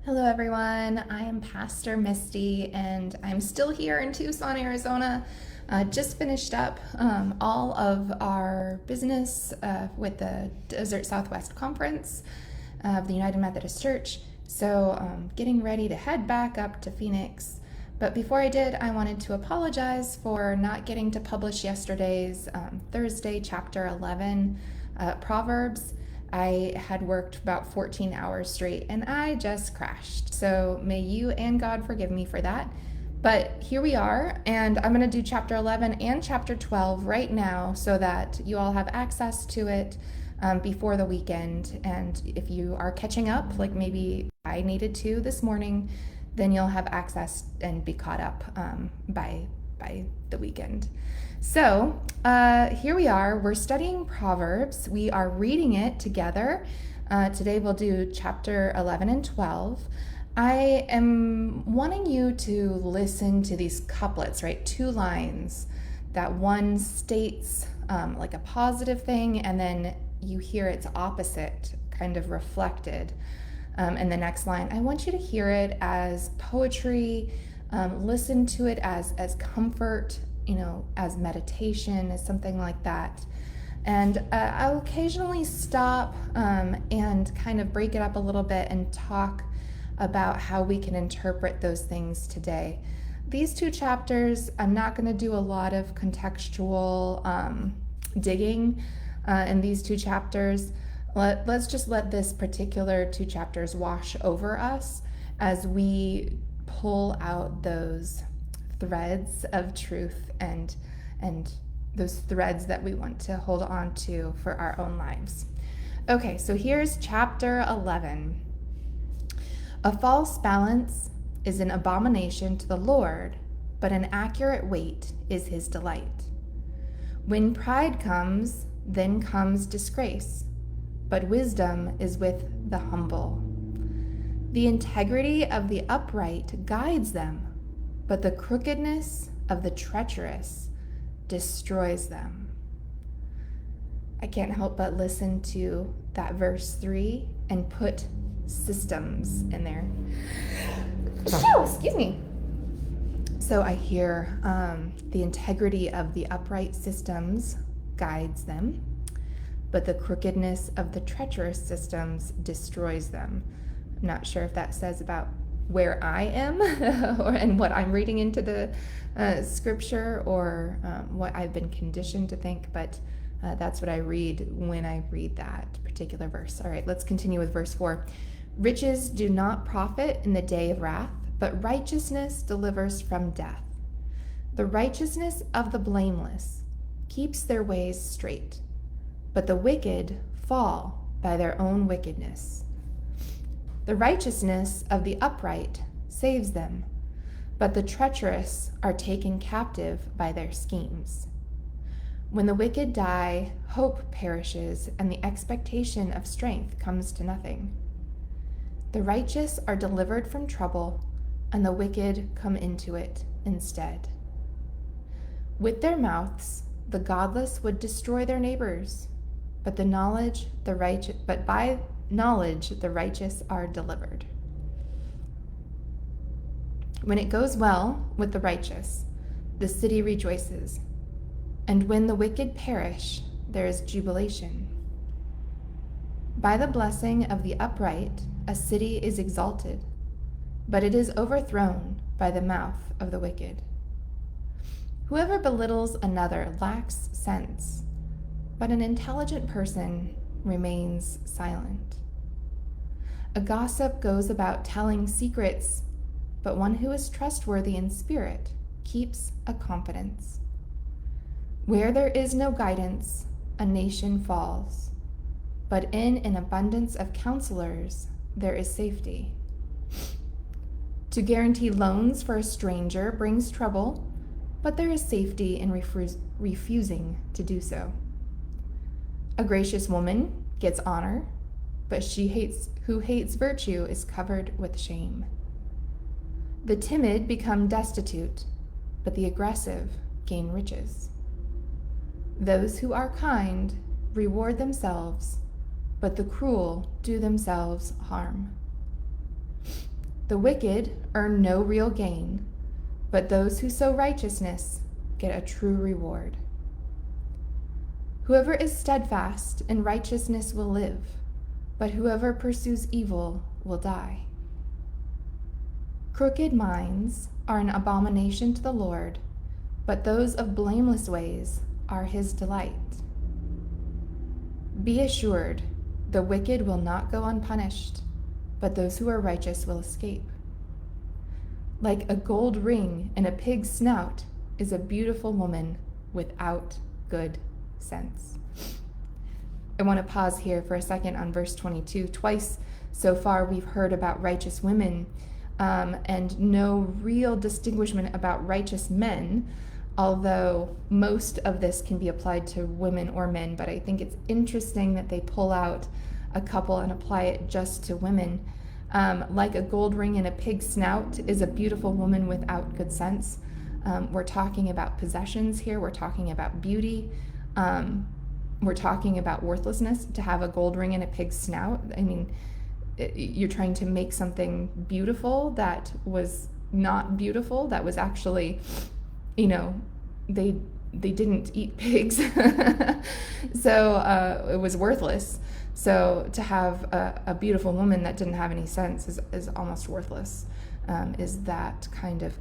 Hello, everyone. I am Pastor Misty, and I'm still here in Tucson, Arizona. Just finished up all of our business with the Desert Southwest Conference of the United Methodist Church. So, getting ready to head back up to Phoenix. But before I did, I wanted to apologize for not getting to publish yesterday's Thursday, chapter 11, Proverbs. I had worked about 14 hours straight and I just crashed. So may you and God forgive me for that. But here we are, and I'm going to do chapter 11 and chapter 12 right now so that you all have access to it before the weekend. And if you are catching up, like maybe I needed to this morning, then you'll have access and be caught up by the weekend. So here we are. We're studying Proverbs. We are reading it together. Today we'll do chapter 11 and 12. I am wanting you to listen to these couplets, right? Two lines that one states like a positive thing, and then you hear its opposite kind of reflected in the next line. I want you to hear it as poetry. Listen to it as comfort, as meditation, as something like that. And I'll occasionally stop and kind of break it up a little bit and talk about how we can interpret those things today. These two chapters, I'm not going to do a lot of contextual digging in these two chapters. Let's just let this particular two chapters wash over us as we pull out those threads of truth and those threads that we want to hold on to for our own lives. Okay, so here's chapter 11. A false balance is an abomination to the Lord, but an accurate weight is his delight. When pride comes, then comes disgrace, but wisdom is with the humble. The integrity of the upright guides them, but the crookedness of the treacherous destroys them. I can't help but listen to that verse 3 and put systems in there. Excuse me. So I hear the integrity of the upright systems guides them, but the crookedness of the treacherous systems destroys them. I'm not sure if that says about where I am and what I'm reading into the scripture or what I've been conditioned to think, but that's what I read when I read that particular verse. All right, let's continue with verse 4. Riches do not profit in the day of wrath, but righteousness delivers from death. The righteousness of the blameless keeps their ways straight, but the wicked fall by their own wickedness. The righteousness of the upright saves them, but the treacherous are taken captive by their schemes. When the wicked die, hope perishes, and the expectation of strength comes to nothing. The righteous are delivered from trouble, and the wicked come into it instead. With their mouths, the godless would destroy their neighbors, but by knowledge the righteous are delivered. When it goes well with the righteous, the city rejoices, and when the wicked perish, there is jubilation. By the blessing of the upright, a city is exalted, but it is overthrown by the mouth of the wicked. Whoever belittles another lacks sense, but an intelligent person remains silent. A gossip goes about telling secrets, but one who is trustworthy in spirit keeps a confidence. Where there is no guidance, a nation falls, but in an abundance of counselors, there is safety. To guarantee loans for a stranger brings trouble, but there is safety in refusing to do so. A gracious woman gets honor, but who hates virtue is covered with shame. The timid become destitute, but the aggressive gain riches. Those who are kind reward themselves, but the cruel do themselves harm. The wicked earn no real gain, but those who sow righteousness get a true reward. Whoever is steadfast in righteousness will live, but whoever pursues evil will die. Crooked minds are an abomination to the Lord, but those of blameless ways are his delight. Be assured, the wicked will not go unpunished, but those who are righteous will escape. Like a gold ring in a pig's snout is a beautiful woman without good sense. I want to pause here for a second on verse 22. Twice so far we've heard about righteous women and no real distinguishment about righteous men, although most of this can be applied to women or men. But I think it's interesting that they pull out a couple and apply it just to women. Like a gold ring in a pig's snout is a beautiful woman without good sense. We're talking about possessions here. We're talking about beauty. We're talking about worthlessness. To have a gold ring in a pig's snout, I mean, you're trying to make something beautiful that was not beautiful, that was actually, they didn't eat pigs. So it was worthless. So to have a beautiful woman that didn't have any sense is almost worthless, is that kind of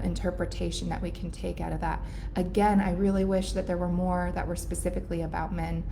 interpretation that we can take out of that. Again, I really wish that there were more that were specifically about men,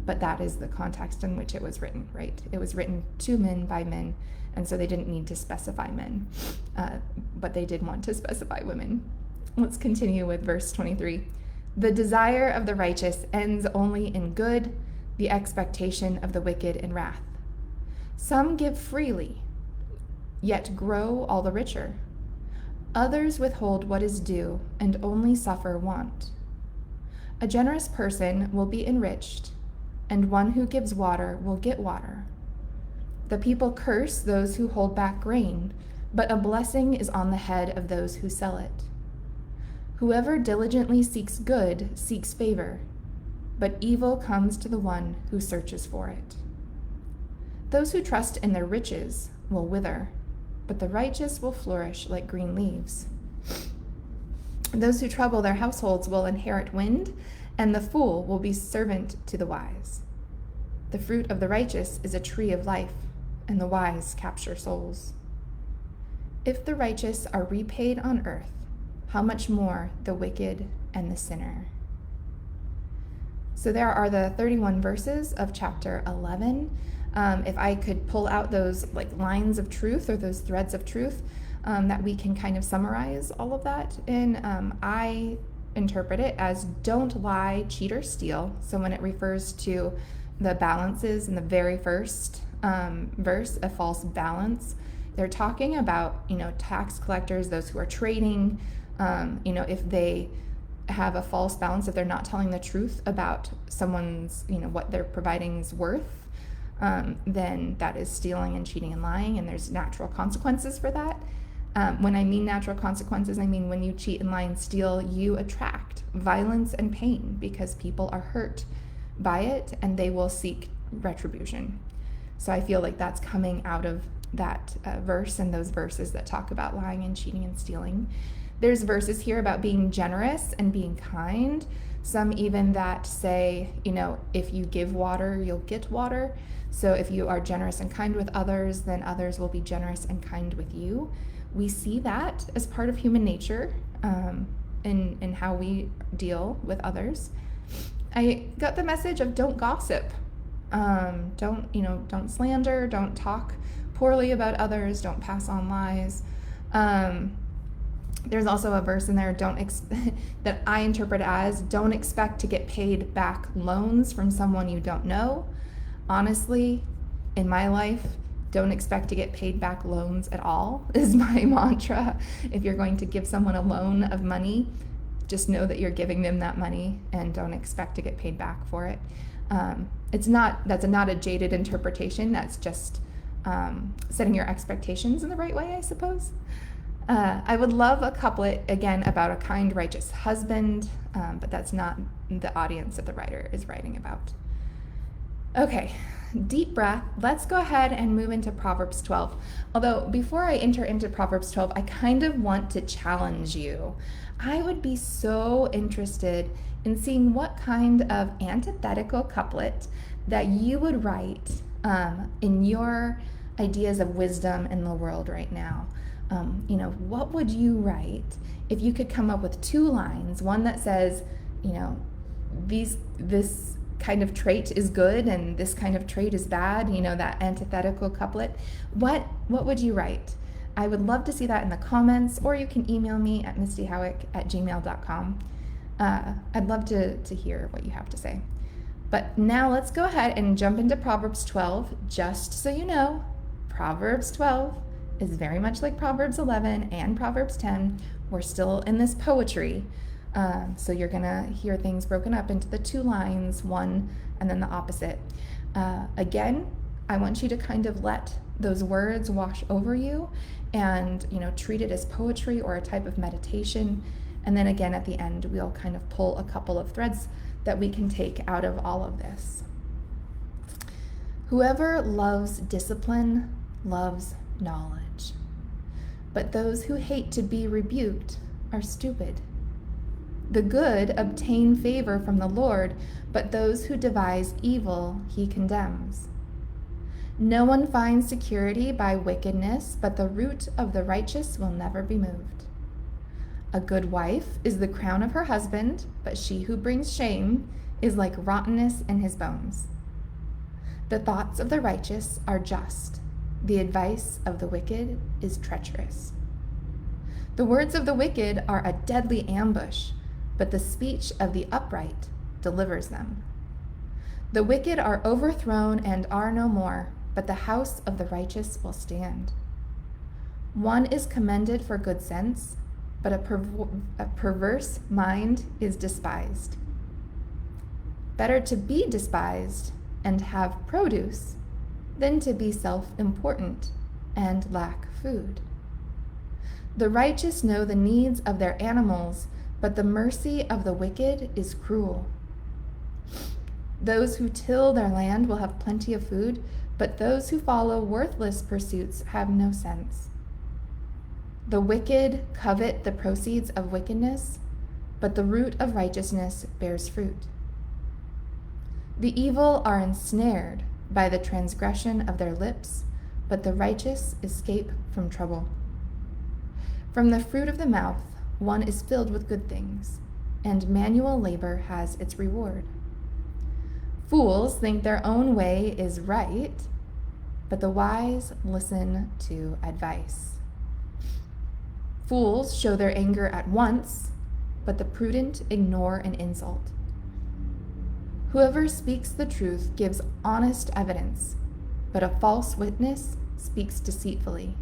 but that is the context in which it was written, right? It was written to men by men, and so they didn't need to specify men, but they did want to specify women. Let's continue with verse 23. The desire of the righteous ends only in good, the expectation of the wicked in wrath. Some give freely, yet grow all the richer. Others withhold what is due and only suffer want. A generous person will be enriched, and one who gives water will get water. The people curse those who hold back grain, but a blessing is on the head of those who sell it. Whoever diligently seeks good seeks favor, but evil comes to the one who searches for it. Those who trust in their riches will wither, but the righteous will flourish like green leaves. Those who trouble their households will inherit wind, and the fool will be servant to the wise. The fruit of the righteous is a tree of life, and the wise capture souls. If the righteous are repaid on earth, how much more the wicked and the sinner? So there are the 31 verses of chapter 11. If I could pull out those lines of truth or those threads of truth that we can kind of summarize all of that in, I interpret it as don't lie, cheat, or steal. So when it refers to the balances in the very first verse, a false balance, they're talking about, tax collectors, those who are trading, if they have a false balance, if they're not telling the truth about someone's, what they're providing's worth, then that is stealing and cheating and lying, and there's natural consequences for that. When I mean natural consequences, I mean when you cheat and lie and steal, you attract violence and pain because people are hurt by it and they will seek retribution. So I feel like that's coming out of that verse and those verses that talk about lying and cheating and stealing. There's verses here about being generous and being kind. Some even that say, if you give water, you'll get water. So if you are generous and kind with others, then others will be generous and kind with you. We see that as part of human nature in how we deal with others. I got the message of don't gossip. Don't slander, don't talk poorly about others, don't pass on lies. There's also a verse in there that I interpret as don't expect to get paid back loans from someone you don't know. Honestly, in my life, don't expect to get paid back loans at all is my mantra. If you're going to give someone a loan of money, just know that you're giving them that money and don't expect to get paid back for it. That's not a jaded interpretation. That's just setting your expectations in the right way, I suppose. I would love a couplet, again, about a kind, righteous husband, but that's not the audience that the writer is writing about. Okay, deep breath. Let's go ahead and move into Proverbs 12. Although before I enter into Proverbs 12, I kind of want to challenge you. I would be so interested in seeing what kind of antithetical couplet that you would write in your ideas of wisdom in the world right now. What would you write if you could come up with two lines? One that says, this kind of trait is good and this kind of trait is bad, that antithetical couplet. What would you write? I would love to see that in the comments, or you can email me at mistyhowick@gmail.com. I'd love to hear what you have to say. But now let's go ahead and jump into Proverbs 12. Just so you know, Proverbs 12 is very much like Proverbs 11 and Proverbs 10. We're still in this poetry. So you're going to hear things broken up into the two lines, one and then the opposite. Again, I want you to kind of let those words wash over you and, treat it as poetry or a type of meditation. And then again, at the end, we'll kind of pull a couple of threads that we can take out of all of this. Whoever loves discipline loves knowledge, but those who hate to be rebuked are stupid. The good obtain favor from the Lord, but those who devise evil he condemns. No one finds security by wickedness, but the root of the righteous will never be moved. A good wife is the crown of her husband, but she who brings shame is like rottenness in his bones. The thoughts of the righteous are just. The advice of the wicked is treacherous. The words of the wicked are a deadly ambush, but the speech of the upright delivers them. The wicked are overthrown and are no more, but the house of the righteous will stand. One is commended for good sense, but a perverse mind is despised. Better to be despised and have produce than to be self-important and lack food. The righteous know the needs of their animals, but the mercy of the wicked is cruel. Those who till their land will have plenty of food, but those who follow worthless pursuits have no sense. The wicked covet the proceeds of wickedness, but the root of righteousness bears fruit. The evil are ensnared by the transgression of their lips, but the righteous escape from trouble. From the fruit of the mouth, one is filled with good things, and manual labor has its reward. Fools think their own way is right, but the wise listen to advice. Fools show their anger at once, but the prudent ignore an insult. Whoever speaks the truth gives honest evidence, but a false witness speaks deceitfully.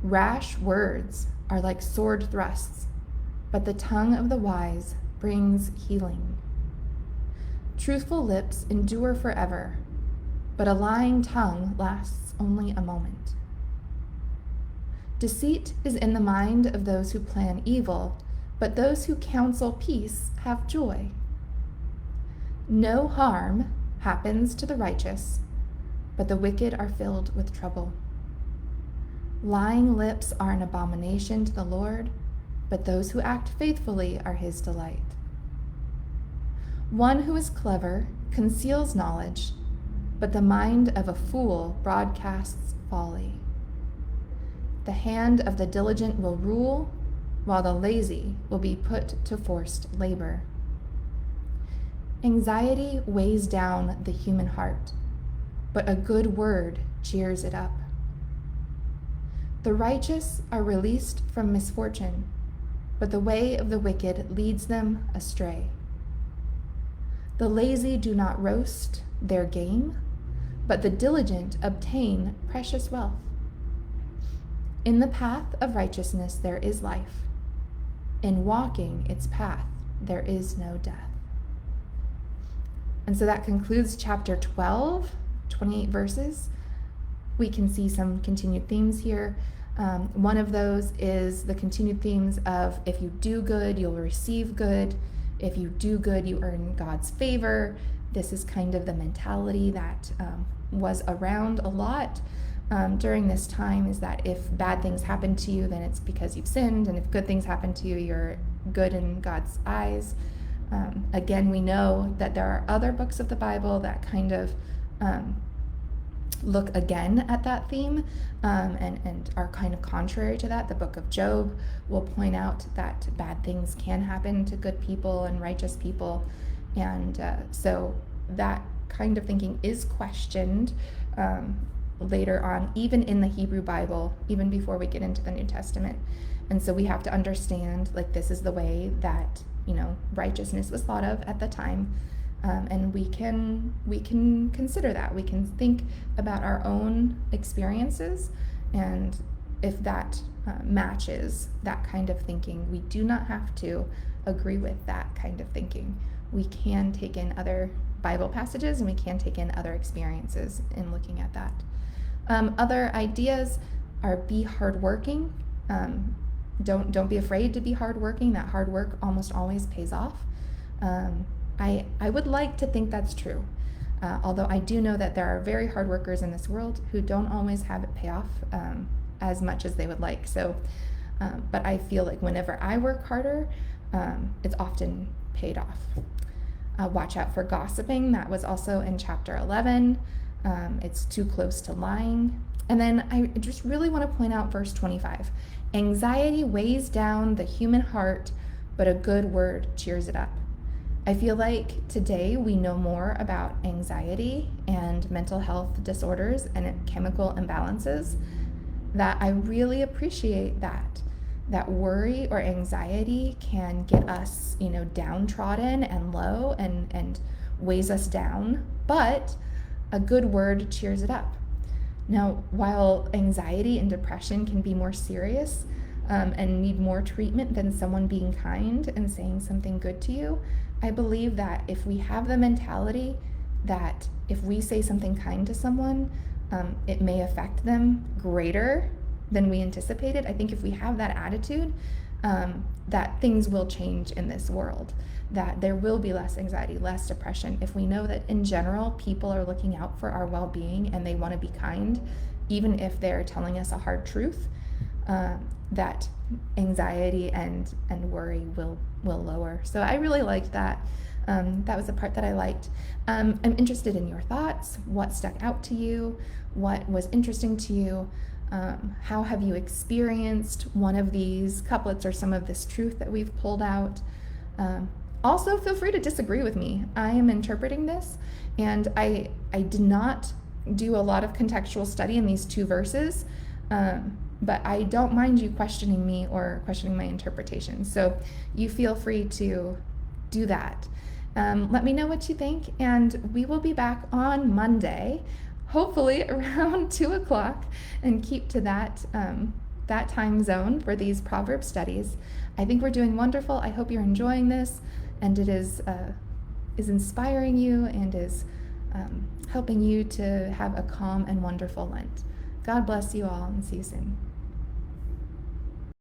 Rash words are like sword thrusts, but the tongue of the wise brings healing. Truthful lips endure forever, but a lying tongue lasts only a moment. Deceit is in the mind of those who plan evil, but those who counsel peace have joy. No harm happens to the righteous, but the wicked are filled with trouble. Lying lips are an abomination to the Lord, but those who act faithfully are his delight. One who is clever conceals knowledge, but the mind of a fool broadcasts folly. The hand of the diligent will rule, while the lazy will be put to forced labor. Anxiety weighs down the human heart, but a good word cheers it up. The righteous are released from misfortune, but the way of the wicked leads them astray. The lazy do not roast their game, but the diligent obtain precious wealth. In the path of righteousness there is life. In walking its path there is no death. And so that concludes chapter 12, 28 verses. We can see some continued themes here. One of those is the continued themes of if you do good, you'll receive good. If you do good, you earn God's favor. This is kind of the mentality that was around a lot during this time, is that if bad things happen to you, then it's because you've sinned, and if good things happen to you, you're good in God's eyes. Again, we know that there are other books of the Bible that kind of look again at that theme and are kind of contrary to that. The book of Job will point out that bad things can happen to good people and righteous people. And so that kind of thinking is questioned later on, even in the Hebrew Bible, even before we get into the New Testament. And so we have to understand, like, this is the way that, righteousness was thought of at the time. And we can consider that. We can think about our own experiences, and if that matches that kind of thinking, we do not have to agree with that kind of thinking. We can take in other Bible passages, and we can take in other experiences in looking at that. Other ideas are be hardworking. Don't be afraid to be hardworking. That hard work almost always pays off. I would like to think that's true, although I do know that there are very hard workers in this world who don't always have it pay off as much as they would like. So, but I feel like whenever I work harder, it's often paid off. Watch out for gossiping. That was also in chapter 11. It's too close to lying. And then I just really want to point out verse 25. Anxiety weighs down the human heart, but a good word cheers it up. I feel like today we know more about anxiety and mental health disorders and chemical imbalances, that I really appreciate that worry or anxiety can get us, downtrodden and low and weighs us down, but a good word cheers it up. Now, while anxiety and depression can be more serious and need more treatment than someone being kind and saying something good to you, I believe that if we have the mentality that if we say something kind to someone, it may affect them greater than we anticipated. I think if we have that attitude, that things will change in this world, that there will be less anxiety, less depression. If we know that in general, people are looking out for our well-being and they want to be kind, even if they're telling us a hard truth, that anxiety and worry will lower. So I really liked that. That was the part that I liked. I'm interested in your thoughts. What stuck out to you? What was interesting to you? How have you experienced one of these couplets or some of this truth that we've pulled out? Also, feel free to disagree with me. I am interpreting this, and I did not do a lot of contextual study in these two verses, but I don't mind you questioning me or questioning my interpretation. So you feel free to do that. Let me know what you think, and we will be back on Monday, hopefully around 2 o'clock, and keep to that time zone for these Proverbs studies. I think we're doing wonderful. I hope you're enjoying this, and it is inspiring you and is helping you to have a calm and wonderful Lent. God bless you all, and see you soon.